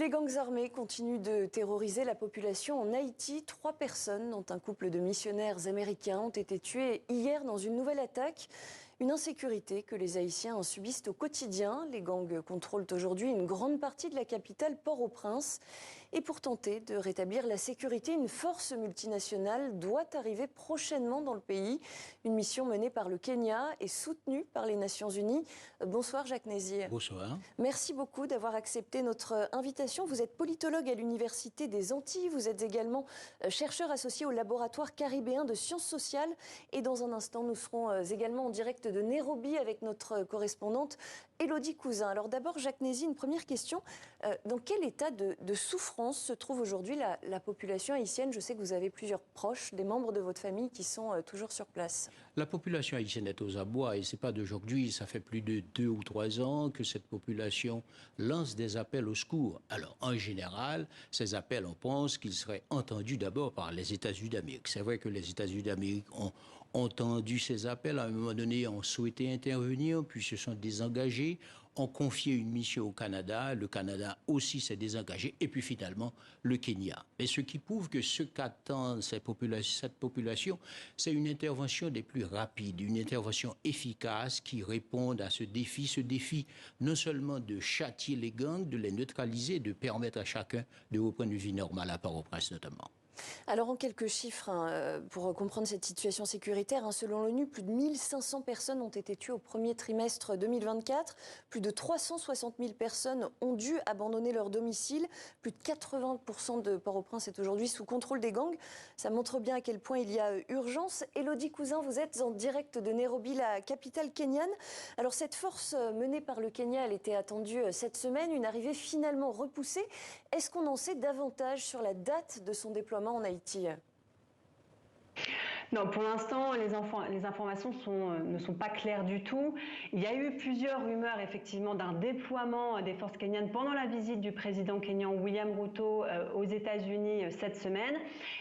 Les gangs armés continuent de terroriser la population en Haïti. 3 personnes, dont un couple de missionnaires américains, ont été tuées hier dans une nouvelle attaque. Une insécurité que les Haïtiens subissent au quotidien. Les gangs contrôlent aujourd'hui une grande partie de la capitale Port-au-Prince. Et pour tenter de rétablir la sécurité, une force multinationale doit arriver prochainement dans le pays. Une mission menée par le Kenya et soutenue par les Nations Unies. Bonsoir Jacques Nézy. Bonsoir. Merci beaucoup d'avoir accepté notre invitation. Vous êtes politologue à l'Université des Antilles. Vous êtes également chercheur associé au laboratoire caribéen de sciences sociales. Et dans un instant, nous serons également en direct de Nairobi avec notre correspondante Élodie Cousin. Alors d'abord, Jacques Nézy, une première question. Dans quel état de souffrance se trouve aujourd'hui la population haïtienne? Je sais que vous avez plusieurs proches, des membres de votre famille qui sont toujours sur place. La population haïtienne est aux abois et ce n'est pas d'aujourd'hui. Ça fait plus de 2 ou 3 ans que cette population lance des appels au secours. Alors, en général, ces appels, on pense qu'ils seraient entendus d'abord par les États-Unis d'Amérique. C'est vrai que les États-Unis d'Amérique ont entendu ces appels. À un moment donné, ont souhaité intervenir, puis se sont désengagés, ont confié une mission au Canada. Le Canada aussi s'est désengagé. Et puis finalement, le Kenya. Et ce qui prouve que ce qu'attend cette population, c'est une intervention des plus rapides, une intervention efficace qui réponde à ce défi non seulement de châtier les gangs, de les neutraliser, de permettre à chacun de reprendre une vie normale à Port-au-Prince notamment. Alors en quelques chiffres, pour comprendre cette situation sécuritaire, selon l'ONU, plus de 1500 personnes ont été tuées au premier trimestre 2024. Plus de 360 000 personnes ont dû abandonner leur domicile. Plus de 80% de Port-au-Prince est aujourd'hui sous contrôle des gangs. Ça montre bien à quel point il y a urgence. Élodie Cousin, vous êtes en direct de Nairobi, la capitale kenyane. Alors cette force menée par le Kenya, elle était attendue cette semaine, une arrivée finalement repoussée. Est-ce qu'on en sait davantage sur la date de son déploiement en Haïti? Non, pour l'instant, les informations ne sont pas claires du tout. Il y a eu plusieurs rumeurs, effectivement, d'un déploiement des forces kenyanes pendant la visite du président kenyan William Ruto aux États-Unis cette semaine.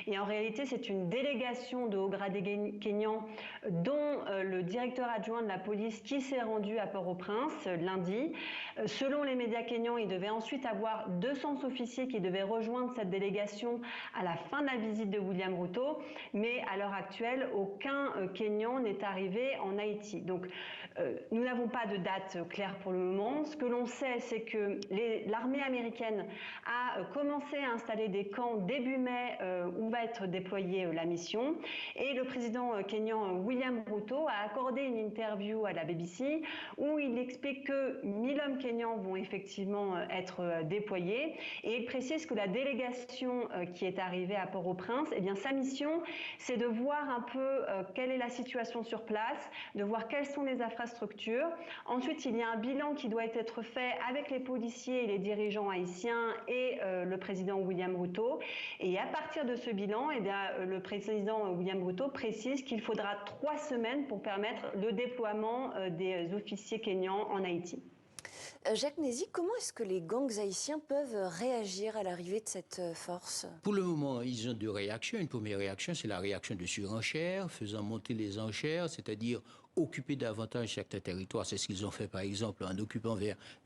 Et en réalité, c'est une délégation de hauts gradés kenyans, dont le directeur adjoint de la police, qui s'est rendu à Port-au-Prince lundi. Selon les médias kenyans, il devait ensuite avoir 200 officiers qui devaient rejoindre cette délégation à la fin de la visite de William Ruto. Mais à l'heure actuelle, aucun Kenyan n'est arrivé en Haïti. Donc, nous n'avons pas de date claire pour le moment. Ce que l'on sait, c'est que l'armée américaine a commencé à installer des camps début mai où va être déployée la mission. Et le président kenyan William Ruto a accordé une interview à la BBC où il explique que 1000 hommes kenyans vont effectivement être déployés. Et il précise que la délégation qui est arrivée à Port-au-Prince, eh bien, sa mission, c'est de voir un peu quelle est la situation sur place, de voir quelles sont les infrastructures. Ensuite, il y a un bilan qui doit être fait avec les policiers et les dirigeants haïtiens et le président William Ruto. Et à partir de ce bilan, eh bien, le président William Ruto précise qu'il faudra 3 semaines pour permettre le déploiement des officiers kenyans en Haïti. Jacques Nézy, comment est-ce que les gangs haïtiens peuvent réagir à l'arrivée de cette force? Pour le moment, ils ont 2 réactions. Une première réaction, c'est la réaction de surenchère, faisant monter les enchères, c'est-à-dire occuper davantage certains territoires. C'est ce qu'ils ont fait, par exemple, en occupant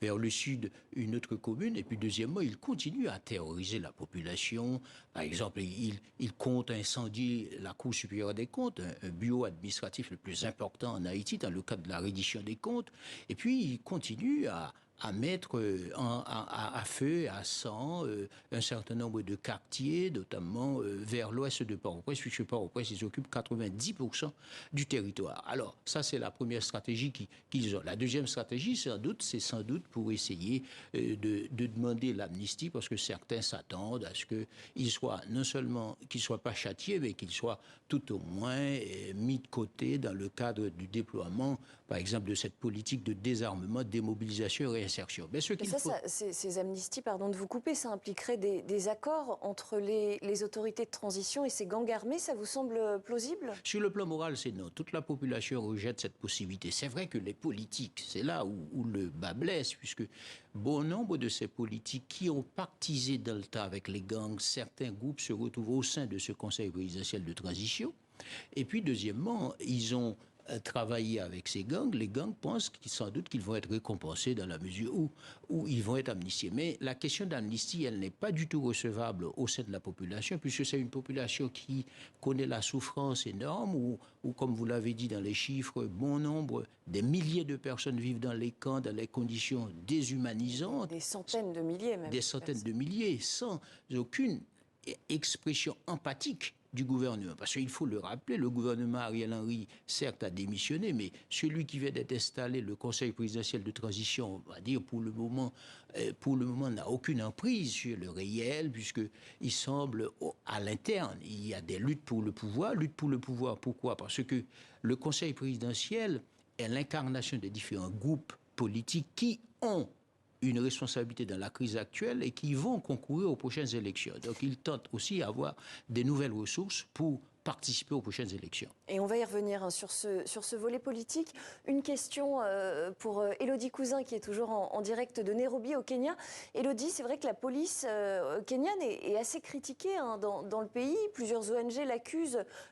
vers le sud une autre commune. Et puis, deuxièmement, ils continuent à terroriser la population. Par exemple, ils comptent incendier la Cour supérieure des comptes, un bureau administratif le plus important en Haïti dans le cadre de la reddition des comptes. Et puis, ils continuent à mettre à feu, à sang, un certain nombre de quartiers, notamment vers l'ouest de Port-au-Prince, puisque Port-au-Prince, ils occupent 90% du territoire. Alors, ça, c'est la première stratégie qu'ils ont. La deuxième stratégie, c'est sans doute pour essayer de demander l'amnistie, parce que certains s'attendent à ce qu'ils soient, non seulement qu'ils ne soient pas châtiés, mais qu'ils soient tout au moins mis de côté dans le cadre du déploiement, par exemple, de cette politique de désarmement, démobilisation et réinsertion. Mais ces amnisties, pardon de vous couper, ça impliquerait des accords entre les autorités de transition et ces gangs armés. Ça vous semble plausible? Sur le plan moral, c'est non. Toute la population rejette cette possibilité. C'est vrai que les politiques, c'est là où le bas blesse, puisque bon nombre de ces politiques qui ont pactisé dans le tas avec les gangs, certains groupes se retrouvent au sein de ce conseil présidentiel de transition. Et puis, deuxièmement, ils ont travailler avec ces gangs, les gangs pensent sans doute qu'ils vont être récompensés dans la mesure où ils vont être amnistiés. Mais la question d'amnistie, elle n'est pas du tout recevable au sein de la population, puisque c'est une population qui connaît la souffrance énorme, où comme vous l'avez dit dans les chiffres, bon nombre, des milliers de personnes vivent dans les camps, dans les conditions déshumanisantes. Des centaines de milliers même. Des centaines de milliers, sans aucune expression empathique du gouvernement. Parce qu'il faut le rappeler, le gouvernement Ariel Henry, certes, a démissionné, mais celui qui vient d'être installé, le Conseil présidentiel de transition, on va dire, pour le moment, n'a aucune emprise sur le réel, puisqu'il semble, à l'interne, il y a des luttes pour le pouvoir. Lutte pour le pouvoir, pourquoi? Parce que le Conseil présidentiel est l'incarnation des différents groupes politiques qui ont une responsabilité dans la crise actuelle et qui vont concourir aux prochaines élections. Donc, ils tentent aussi à avoir des nouvelles ressources pour participer aux prochaines élections. Et on va y revenir sur ce volet politique. Une question pour Élodie Cousin, qui est toujours en direct de Nairobi, au Kenya. Élodie, c'est vrai que la police kenyane est assez critiquée dans le pays. Plusieurs ONG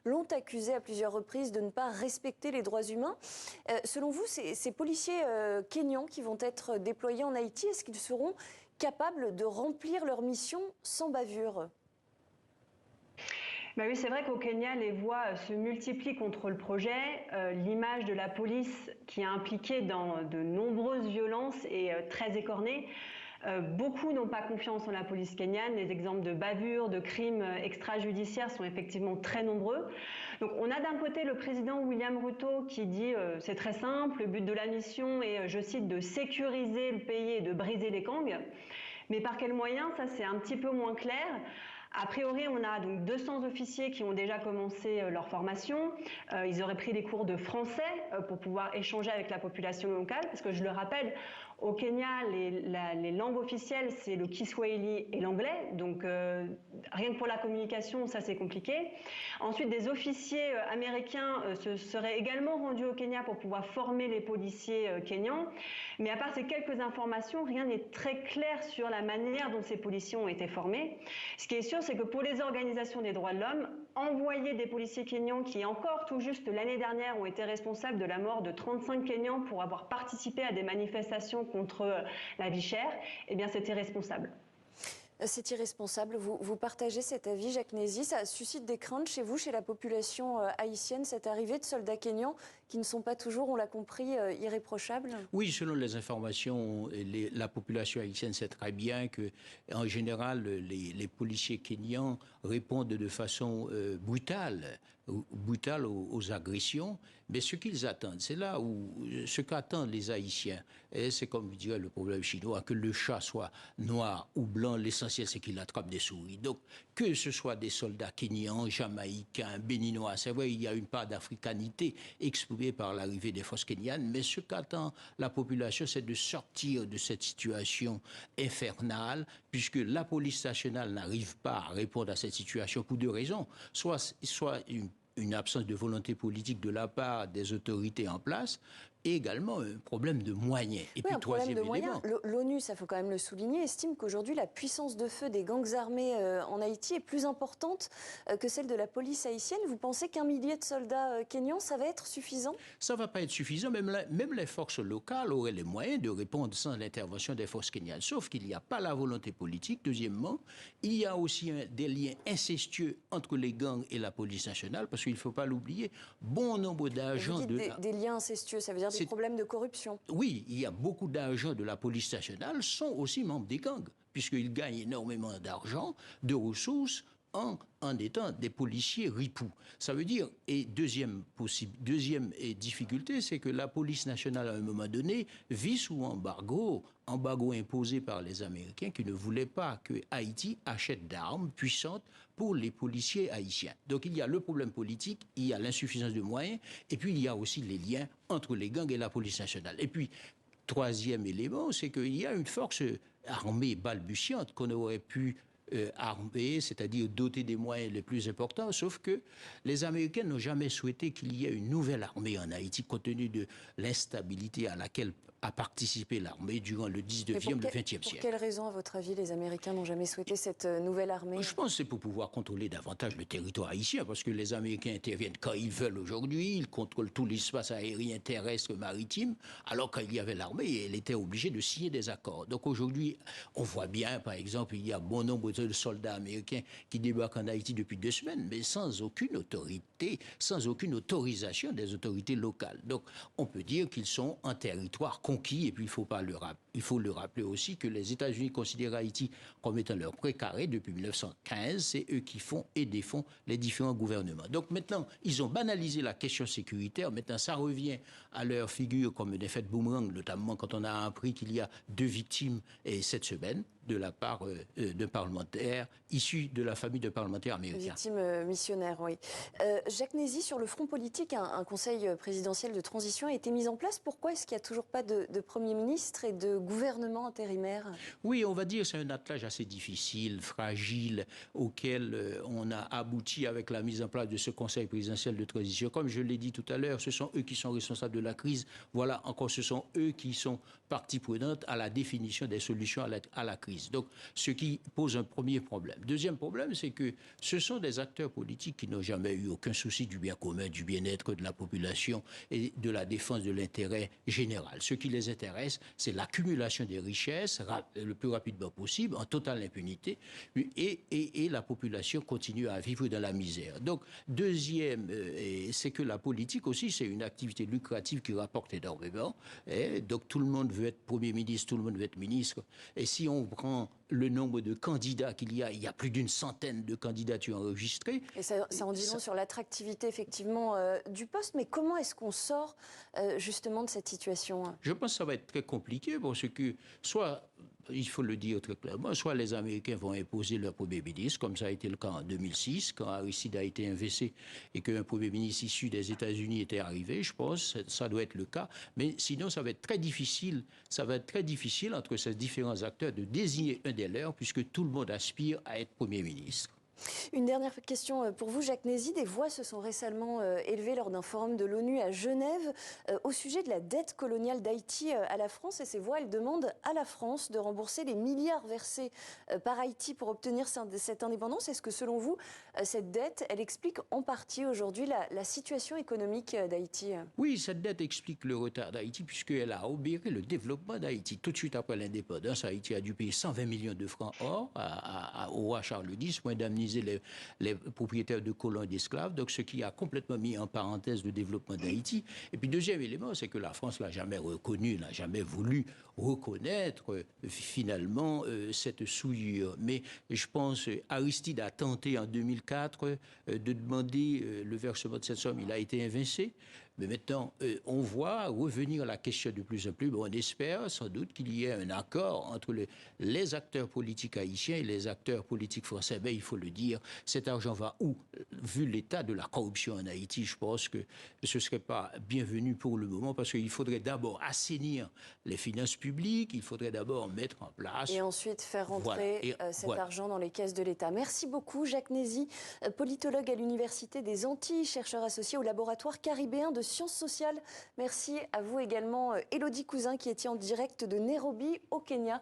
l'ont accusée à plusieurs reprises de ne pas respecter les droits humains. Selon vous, ces policiers kenyans qui vont être déployés en Haïti, est-ce qu'ils seront capables de remplir leur mission sans bavure ? Bah oui, c'est vrai qu'au Kenya, les voix se multiplient contre le projet. L'image de la police qui est impliquée dans de nombreuses violences est très écornée. Beaucoup n'ont pas confiance en la police kenyane. Les exemples de bavures, de crimes extrajudiciaires sont effectivement très nombreux. Donc on a d'un côté le président William Ruto qui dit c'est très simple, le but de la mission est, je cite, de sécuriser le pays et de briser les gangs. Mais par quels moyens? Ça, c'est un petit peu moins clair. A priori, on a donc 200 officiers qui ont déjà commencé leur formation. Ils auraient pris des cours de français pour pouvoir échanger avec la population locale, parce que je le rappelle, au Kenya, les langues officielles, c'est le Kiswahili et l'anglais. Donc, rien que pour la communication, ça, c'est compliqué. Ensuite, des officiers américains se seraient également rendus au Kenya pour pouvoir former les policiers kenyans. Mais à part ces quelques informations, rien n'est très clair sur la manière dont ces policiers ont été formés. Ce qui est sûr, c'est que pour les organisations des droits de l'homme, envoyer des policiers kenyans qui, encore tout juste l'année dernière, ont été responsables de la mort de 35 Kenyans pour avoir participé à des manifestations contre la vie chère, eh bien c'est irresponsable. C'est irresponsable. Vous partagez cet avis, Jacques Nézy. Ça suscite des craintes chez vous, chez la population haïtienne, cette arrivée de soldats kenyans qui ne sont pas toujours, on l'a compris, irréprochables? Oui, selon les informations, la population haïtienne sait très bien que, en général, les policiers kenyans répondent de façon brutale aux agressions. Mais ce qu'ils attendent, c'est là où ce qu'attendent les Haïtiens, et c'est comme je dirais le problème chinois, que le chat soit noir ou blanc, l'essentiel c'est qu'il attrape des souris. Donc que ce soit des soldats kenyans, jamaïcains, béninois, c'est vrai, il y a une part d'africanité exprimée par l'arrivée des forces kenyanes, mais ce qu'attend la population, c'est de sortir de cette situation infernale, puisque la police nationale n'arrive pas à répondre à cette situation pour deux raisons. Soit une absence de volonté politique de la part des autorités en place, et également un problème de moyens. Et puis, troisième élément. L'ONU, ça faut quand même le souligner, estime qu'aujourd'hui la puissance de feu des gangs armés en Haïti est plus importante que celle de la police haïtienne. Vous pensez qu'un millier de soldats kenyans, ça va être suffisant? Ça ne va pas être suffisant. Même les forces locales auraient les moyens de répondre sans l'intervention des forces kenyanes. Sauf qu'il n'y a pas la volonté politique. Deuxièmement, il y a aussi des liens incestueux entre les gangs et la police nationale, parce qu'il ne faut pas l'oublier. Bon nombre d'agents des liens incestueux, ça veut dire des problèmes de corruption. Oui, il y a beaucoup d'agents de la police nationale sont aussi membres des gangs, puisqu'ils gagnent énormément d'argent, de ressources, en étant des policiers ripoux. Ça veut dire, et deuxième difficulté, c'est que la police nationale, à un moment donné, vit sous embargo imposé par les Américains qui ne voulaient pas que Haïti achète d'armes puissantes pour les policiers haïtiens. Donc il y a le problème politique, il y a l'insuffisance de moyens, et puis il y a aussi les liens entre les gangs et la police nationale. Et puis, troisième élément, c'est qu'il y a une force armée balbutiante qu'on aurait pu armée, c'est-à-dire dotée des moyens les plus importants, sauf que les Américains n'ont jamais souhaité qu'il y ait une nouvelle armée en Haïti, compte tenu de l'instabilité à laquelle a participé l'armée durant le 19e, le 20e siècle. Pour quelles raisons, à votre avis, les Américains n'ont jamais souhaité cette nouvelle armée? Je pense que c'est pour pouvoir contrôler davantage le territoire haïtien, parce que les Américains interviennent quand ils veulent aujourd'hui, ils contrôlent tout l'espace aérien, terrestre, maritime, alors qu'il y avait l'armée, elle était obligée de signer des accords. Donc aujourd'hui, on voit bien, par exemple, il y a bon nombre de soldats américains qui débarquent en Haïti depuis 2 semaines, mais sans aucune autorité, sans aucune autorisation des autorités locales. Donc on peut dire qu'ils sont en territoire conquis, et puis il faut le rappeler aussi que les États-Unis considèrent Haïti comme étant leur précaré depuis 1915, c'est eux qui font et défont les différents gouvernements. Donc maintenant, ils ont banalisé la question sécuritaire, maintenant ça revient à leur figure comme un effet de boomerang, notamment quand on a appris qu'il y a 2 victimes cette semaine de la part de parlementaires issus de la famille de parlementaires américains. Victimes missionnaires, oui. Jacques Nézy, sur le front politique, un conseil présidentiel de transition a été mis en place. Pourquoi est-ce qu'il n'y a toujours pas de Premier ministre et de gouvernement intérimaire? Oui, on va dire que c'est un attelage assez difficile, fragile, auquel on a abouti avec la mise en place de ce conseil présidentiel de transition. Comme je l'ai dit tout à l'heure, ce sont eux qui sont responsables de la crise. Voilà, encore, ce sont eux qui sont partie prenante à la définition des solutions à la crise. Donc, ce qui pose un premier problème. Deuxième problème, c'est que ce sont des acteurs politiques qui n'ont jamais eu aucun souci du bien commun, du bien-être de la population et de la défense de l'intérêt général. Ce qui les intéresse, c'est l'accumulation des richesses le plus rapidement possible, en totale impunité, et la population continue à vivre dans la misère. Donc, deuxième, c'est que la politique aussi, c'est une activité lucrative qui rapporte énormément. Donc, tout le monde veut être Premier ministre, tout le monde veut être ministre. Et si on prend le nombre de candidats qu'il y a plus d'une centaine de candidatures enregistrées. Et ça en dit long sur l'attractivité, effectivement, du poste. Mais comment est-ce qu'on sort, justement, de cette situation? Je pense que ça va être très compliqué parce que, soit, il faut le dire très clairement, soit les Américains vont imposer leur Premier ministre, comme ça a été le cas en 2006, quand Aristide a été inversé et qu'un Premier ministre issu des États-Unis était arrivé, je pense, ça doit être le cas. Mais sinon, ça va être très difficile entre ces différents acteurs de désigner un des leurs, puisque tout le monde aspire à être Premier ministre. Une dernière question pour vous, Jacques Nézy. Des voix se sont récemment élevées lors d'un forum de l'ONU à Genève au sujet de la dette coloniale d'Haïti à la France. Et ces voix, elles demandent à la France de rembourser les milliards versés par Haïti pour obtenir cette indépendance. Est-ce que, selon vous, cette dette, elle explique en partie aujourd'hui la situation économique d'Haïti? Oui, cette dette explique le retard d'Haïti puisqu'elle a obéré le développement d'Haïti. Tout de suite après l'indépendance, Haïti a dû payer 120 millions de francs or au roi Charles X pour indemniser les propriétaires de colons d'esclaves, donc ce qui a complètement mis en parenthèse le développement d'Haïti. Et puis deuxième élément, c'est que la France l'a jamais reconnu, n'a jamais voulu reconnaître finalement cette souillure. Mais je pense Aristide a tenté en 2004 de demander le versement de cette somme. Il a été évincé. Mais maintenant, on voit revenir la question de plus en plus. Bon, on espère sans doute qu'il y ait un accord entre les acteurs politiques haïtiens et les acteurs politiques français. Mais il faut le dire, cet argent va où? Vu l'état de la corruption en Haïti, je pense que ce ne serait pas bienvenu pour le moment parce qu'il faudrait d'abord assainir les finances publiques, il faudrait d'abord mettre en place... Et ensuite faire rentrer cet argent dans les caisses de l'État. Merci beaucoup, Jacques Nézy, politologue à l'Université des Antilles, chercheur associé au laboratoire caribéen de sciences sociales. Merci à vous également, Élodie Cousin, qui était en direct de Nairobi, au Kenya.